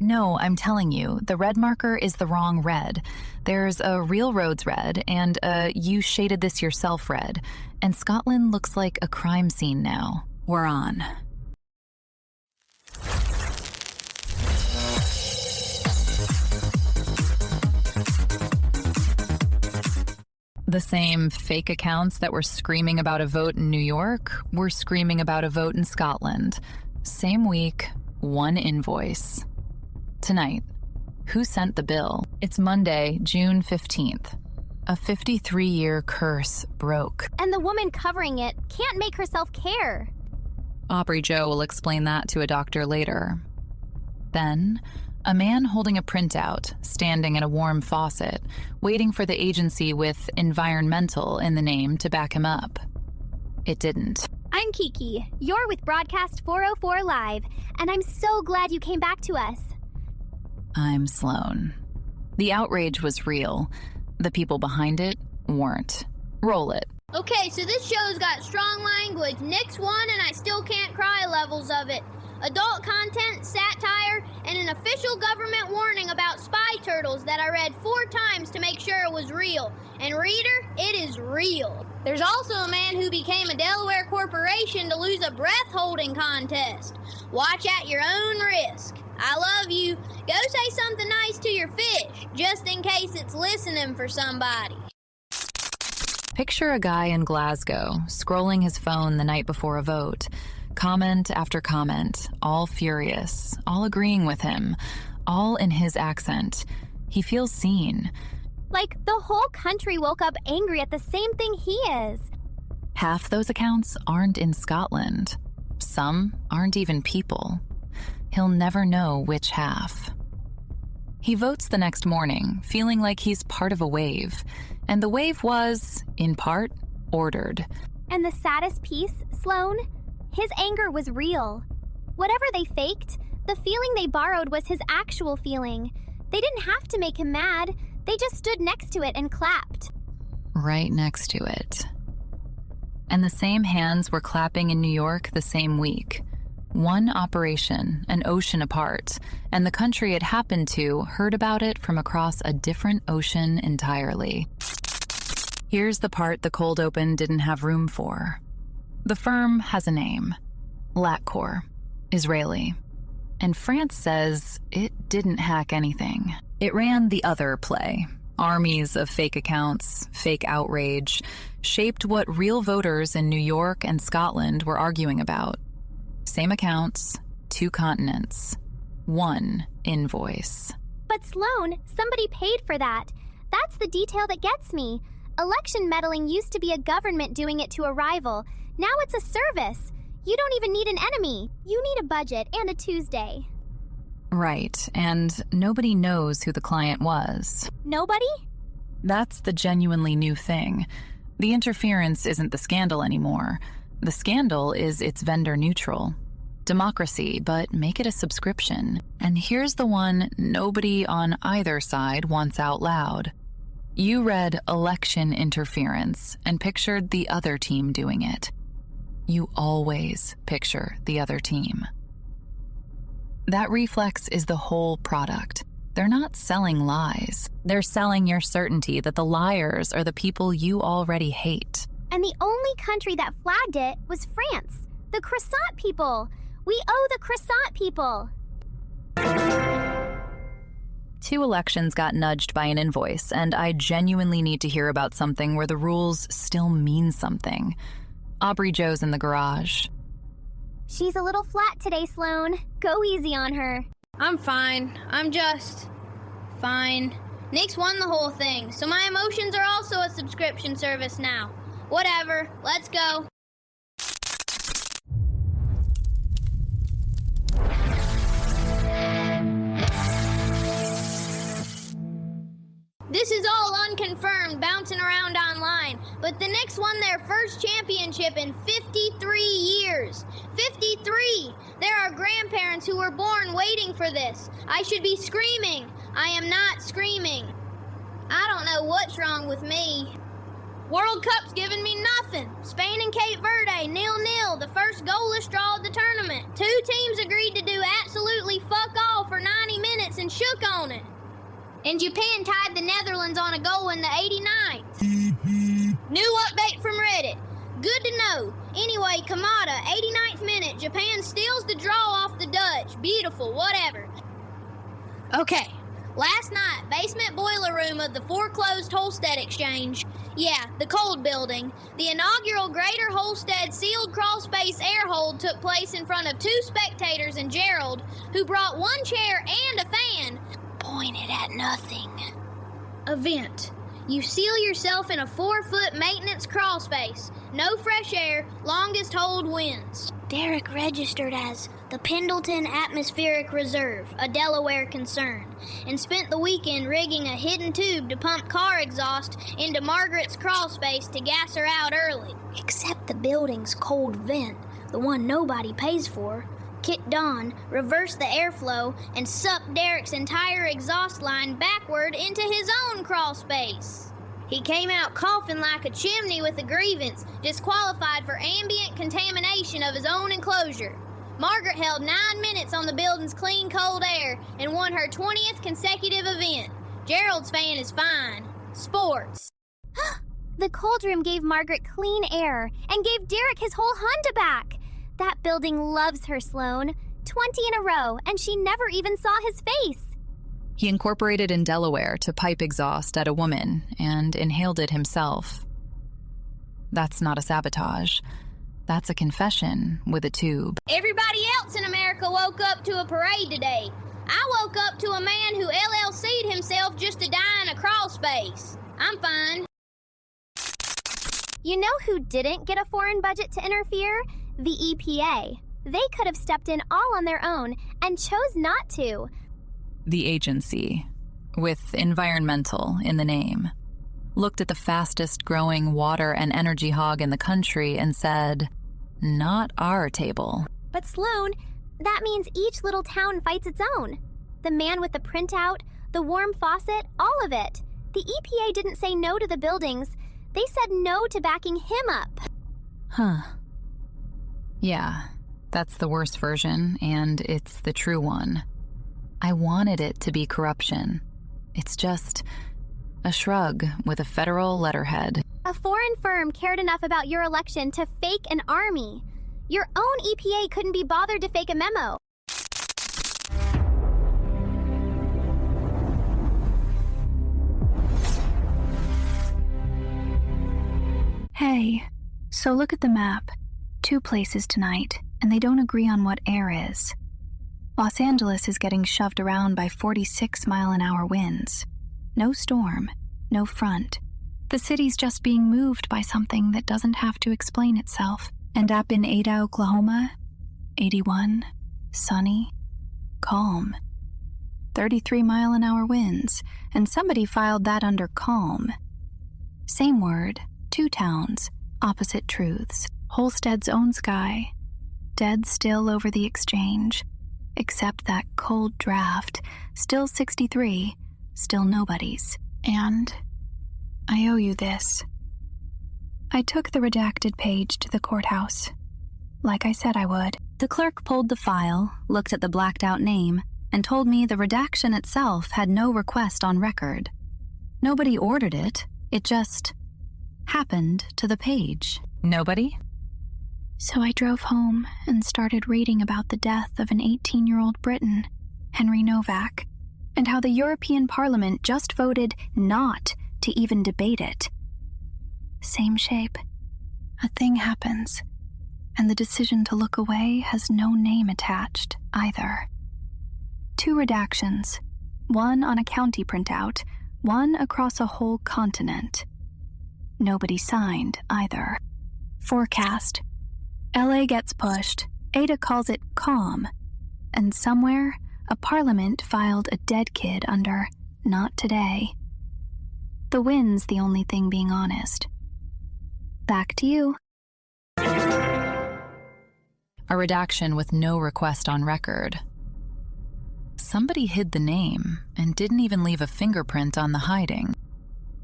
No, I'm telling you, the red marker is the wrong red. There's a real roads red and a you shaded this yourself red. And Scotland looks like a crime scene now. We're on. The same fake accounts that were screaming about a vote in New York were screaming about a vote in Scotland. Same week, one invoice. Tonight, who sent the bill? It's Monday, June 15th. A 53-year curse broke. And the woman covering it can't make herself care. Aubrey Joe will explain that to a doctor later. Then, a man holding a printout, standing at a warm faucet, waiting for the agency with environmental in the name to back him up. It didn't. I'm Kiki. You're with Broadcast 404 Live, and I'm so glad you came back to us. I'm Sloan. The outrage was real. The people behind it weren't. Roll it. Okay, so this show's got strong language, Nick's won and I still can't cry levels of it. Adult content, satire, and an official government warning about spy turtles that I read 4 times to make sure it was real. And reader, it is real. There's also a man who became a Delaware corporation to lose a breath-holding contest. Watch at your own risk. I love you. Go say something nice to your fish, just in case it's listening for somebody. Picture a guy in Glasgow, scrolling his phone the night before a vote. Comment after comment, all furious, all agreeing with him, all in his accent. He feels seen. Like the whole country woke up angry at the same thing he is. Half those accounts aren't in Scotland. Some aren't even people. He'll never know which half. He votes the next morning, feeling like he's part of a wave. And the wave was, in part, ordered. And the saddest piece, Sloan? His anger was real. Whatever they faked, the feeling they borrowed was his actual feeling. They didn't have to make him mad. They just stood next to it and clapped. Right next to it. And the same hands were clapping in New York the same week. One operation, an ocean apart, and the country it happened to heard about it from across a different ocean entirely. Here's the part the cold open didn't have room for. The firm has a name, BlackCore, Israeli. And France says it didn't hack anything. It ran the other play. Armies of fake accounts, fake outrage, shaped what real voters in New York and Scotland were arguing about. Same accounts, 2 continents, 1 invoice. But Sloan, somebody paid for that. That's the detail that gets me. Election meddling used to be a government doing it to a rival. Now it's a service. You don't even need an enemy. You need a budget and a Tuesday. Right, and nobody knows who the client was. Nobody? That's the genuinely new thing. The interference isn't the scandal anymore. The scandal is it's vendor neutral. Democracy, but make it a subscription. And here's the one nobody on either side wants out loud. You read election interference and pictured the other team doing it. You always picture the other team. That reflex is the whole product. They're not selling lies. They're selling your certainty that the liars are the people you already hate. And the only country that flagged it was France. The croissant people. We owe the croissant people. 2 elections got nudged by an invoice, and I genuinely need to hear about something where the rules still mean something. Aubrey Joe's in the garage. She's a little flat today, Sloan. Go easy on her. I'm fine. I'm just fine. Nick's won the whole thing, so my emotions are also a subscription service now. Whatever, let's go. This is all unconfirmed, bouncing around online, but the Knicks won their first championship in 53 years. 53! There are grandparents who were born waiting for this. I should be screaming. I am not screaming. I don't know what's wrong with me. World Cup's giving me nothing. Spain and Cape Verde, 0-0, the first goalless draw of the tournament. Two teams agreed to do absolutely fuck all for 90 minutes and shook on it. And Japan tied the Netherlands on a goal in the 89th. New update from Reddit. Good to know. Anyway, Kamada, 89th minute, Japan steals the draw off the Dutch. Beautiful, whatever. Okay, last night, basement boiler room of the foreclosed Holstead Exchange. Yeah, the cold building. The inaugural Greater Holstead sealed crawlspace air hold took place in front of two spectators and Gerald, who brought one chair and a fan, pointed at nothing. Event. You seal yourself in a 4-foot maintenance crawl space. No fresh air, longest hold wins. Derek registered as the Pendleton Atmospheric Reserve, a Delaware concern, and spent the weekend rigging a hidden tube to pump car exhaust into Margaret's crawl space to gas her out early. Except the building's cold vent, the one nobody pays for, kicked on, reversed the airflow, and sucked Derek's entire exhaust line backward into his own crawl space. He came out coughing like a chimney with a grievance, disqualified for ambient contamination of his own enclosure. Margaret held 9 minutes on the building's clean, cold air and won her 20th consecutive event. Gerald's fan is fine. Sports. The cold room gave Margaret clean air and gave Derek his whole Honda back. That building loves her, Sloan. 20 in a row, and she never even saw his face. He incorporated in Delaware to pipe exhaust at a woman and inhaled it himself. That's not a sabotage. That's a confession with a tube. Everybody else in America woke up to a parade today. I woke up to a man who LLC'd himself just to die in a crawl space. I'm fine. You know who didn't get a foreign budget to interfere? The EPA. They could have stepped in all on their own and chose not to. The agency, with environmental in the name, looked at the fastest growing water and energy hog in the country and said, "Not our table." But Sloan, that means each little town fights its own. The man with the printout, the warm faucet, all of it. The EPA didn't say no to the buildings. They said no to backing him up. Huh. Yeah, that's the worst version, and it's the true one. I wanted it to be corruption. It's just a shrug with a federal letterhead. A foreign firm cared enough about your election to fake an army. Your own EPA couldn't be bothered to fake a memo. Hey, so look at the map. 2 places tonight, and they don't agree on what air is. Los Angeles is getting shoved around by 46-mile-an-hour winds. No storm, no front. The city's just being moved by something that doesn't have to explain itself. And up in Ada, Oklahoma, 81, sunny, calm. 33-mile-an-hour winds, and somebody filed that under calm. Same word, 2 towns, opposite truths. Holstead's own sky, dead still over the exchange, except that cold draft, still 63, still nobody's. And I owe you this. I took the redacted page to the courthouse, like I said I would. The clerk pulled the file, looked at the blacked-out name, and told me the redaction itself had no request on record. Nobody ordered it, it just happened to the page. Nobody? So I drove home and started reading about the death of an 18-year-old Briton, Henry Novak, and how the European Parliament just voted not to even debate it. Same shape. A thing happens, and the decision to look away has no name attached either. 2 redactions, one on a county printout, one across a whole continent. Nobody signed either. Forecast. LA gets pushed, Ada calls it calm, and somewhere a parliament filed a dead kid under not today. The wind's the only thing being honest. Back to you. A redaction with no request on record. Somebody hid the name and didn't even leave a fingerprint on the hiding.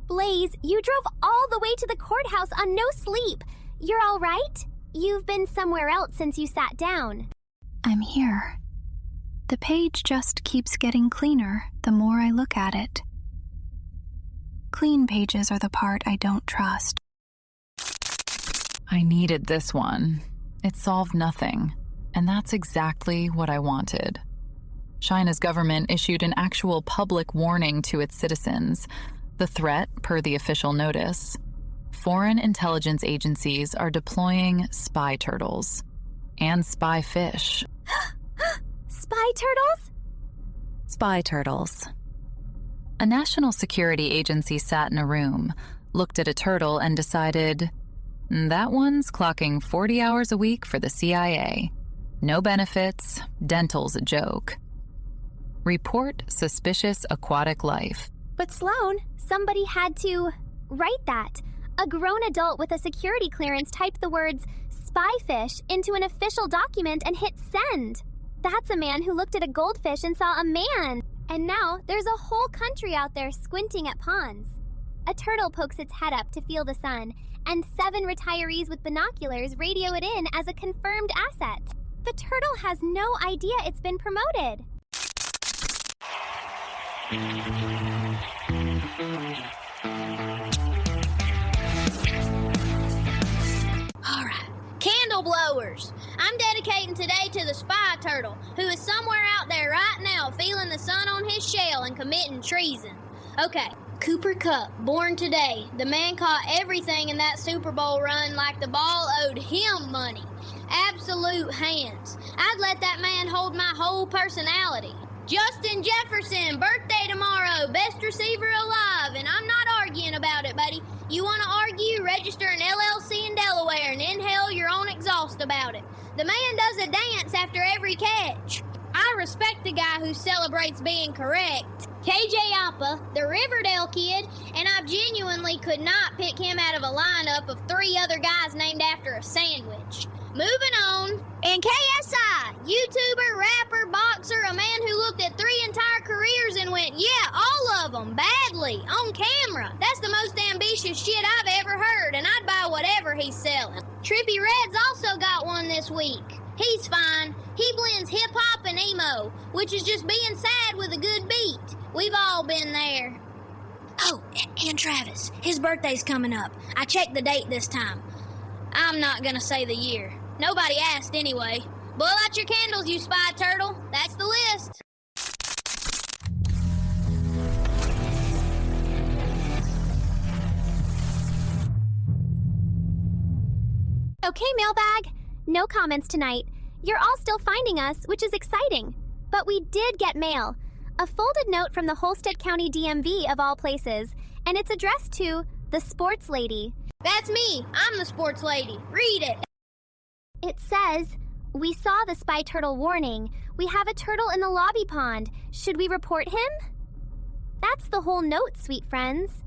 Blaze, you drove all the way to the courthouse on no sleep. You're all right? You've been somewhere else since you sat down. I'm here. The page just keeps getting cleaner the more I look at it. Clean pages are the part I don't trust. I needed this one. It solved nothing, and that's exactly what I wanted. China's government issued an actual public warning to its citizens. The threat, per the official notice: foreign intelligence agencies are deploying spy turtles and spy fish. Spy turtles? Spy turtles. A national security agency sat in a room, looked at a turtle, and decided, that one's clocking 40 hours a week for the CIA. No benefits, dental's a joke. Report suspicious aquatic life. But Sloan, somebody had to write that. A grown adult with a security clearance typed the words "spyfish" into an official document and hit send. That's a man who looked at a goldfish and saw a man. And now there's a whole country out there squinting at ponds. A turtle pokes its head up to feel the sun, and 7 retirees with binoculars radio it in as a confirmed asset. The turtle has no idea it's been promoted. Alright, candle blowers. I'm dedicating today to the spy turtle, who is somewhere out there right now feeling the sun on his shell and committing treason. Okay, Cooper Kupp, born today. The man caught everything in that Super Bowl run like the ball owed him money. Absolute hands. I'd let that man hold my whole personality. Justin Jefferson, birthday tomorrow, best receiver alive, and I'm not arguing about it, buddy. You want to argue, register an LLC in Delaware and inhale your own exhaust about it. The man does a dance after every catch. I respect the guy who celebrates being correct. KJ Appa, the Riverdale kid, and I genuinely could not pick him out of a lineup of 3 other guys named after a sandwich. Moving on. And KSI, YouTuber, rapper, boxer, a man who looked at 3 entire careers and went, yeah, all of them, badly, on camera. That's the most ambitious shit I've ever heard, and I'd buy whatever he's selling. Trippy Red's also got one this week. He's fine. He blends hip-hop and emo, which is just being sad with a good beat. We've all been there. Oh, and Travis, his birthday's coming up. I checked the date this time. I'm not gonna say the year. Nobody asked anyway. Blow out your candles, you spy turtle. That's the list. Okay, Mailbag. No comments tonight. You're all still finding us, which is exciting. But we did get mail. A folded note from the Holstead County DMV of all places, and it's addressed to the sports lady. That's me. I'm the sports lady. Read it. It says, "We saw the spy turtle warning. We have a turtle in the lobby pond. Should we report him?" That's the whole note, sweet friends.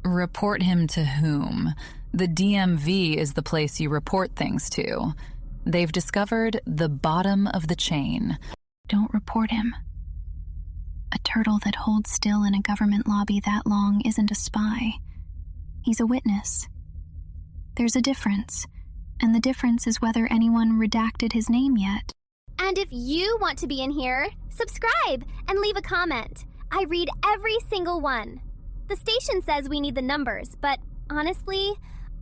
Report him to whom? The DMV is the place you report things to. They've discovered the bottom of the chain. Don't report him. A turtle that holds still in a government lobby that long isn't a spy. He's a witness. There's a difference, and the difference is whether anyone redacted his name yet. And if you want to be in here, subscribe and leave a comment. I read every single one. The station says we need the numbers, but honestly,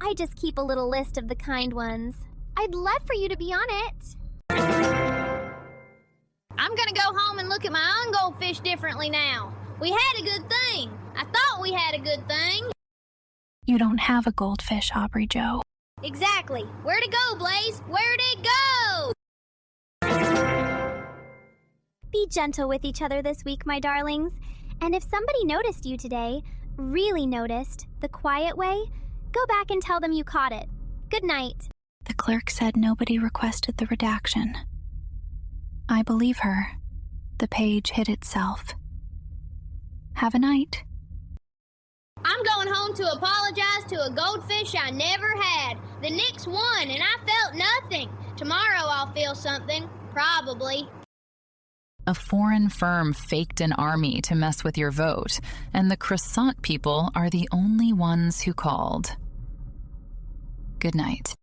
I just keep a little list of the kind ones. I'd love for you to be on it. I'm gonna go home and look at my own goldfish differently now. We had a good thing. I thought we had a good thing. You don't have a goldfish, Aubrey Joe. Exactly. Where'd it go, Blaze? Where'd it go? Be gentle with each other this week, my darlings. And if somebody noticed you today, really noticed, the quiet way, go back and tell them you caught it. Good night. The clerk said nobody requested the redaction. I believe her. The page hid itself. Have a night. I'm going home to apologize to a goldfish I never had. The Knicks won, and I felt nothing. Tomorrow I'll feel something. Probably. A foreign firm faked an army to mess with your vote, and the croissant people are the only ones who called. Good night.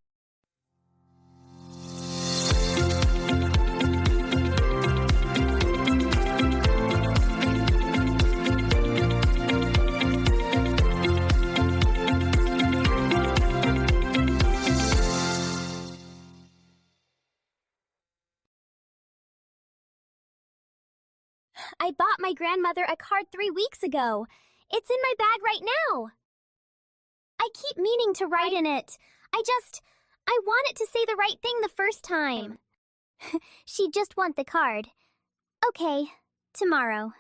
I bought my grandmother a card 3 weeks ago. It's in my bag right now. I keep meaning to write in it. I want it to say the right thing the first time. She just want the card. Okay, tomorrow.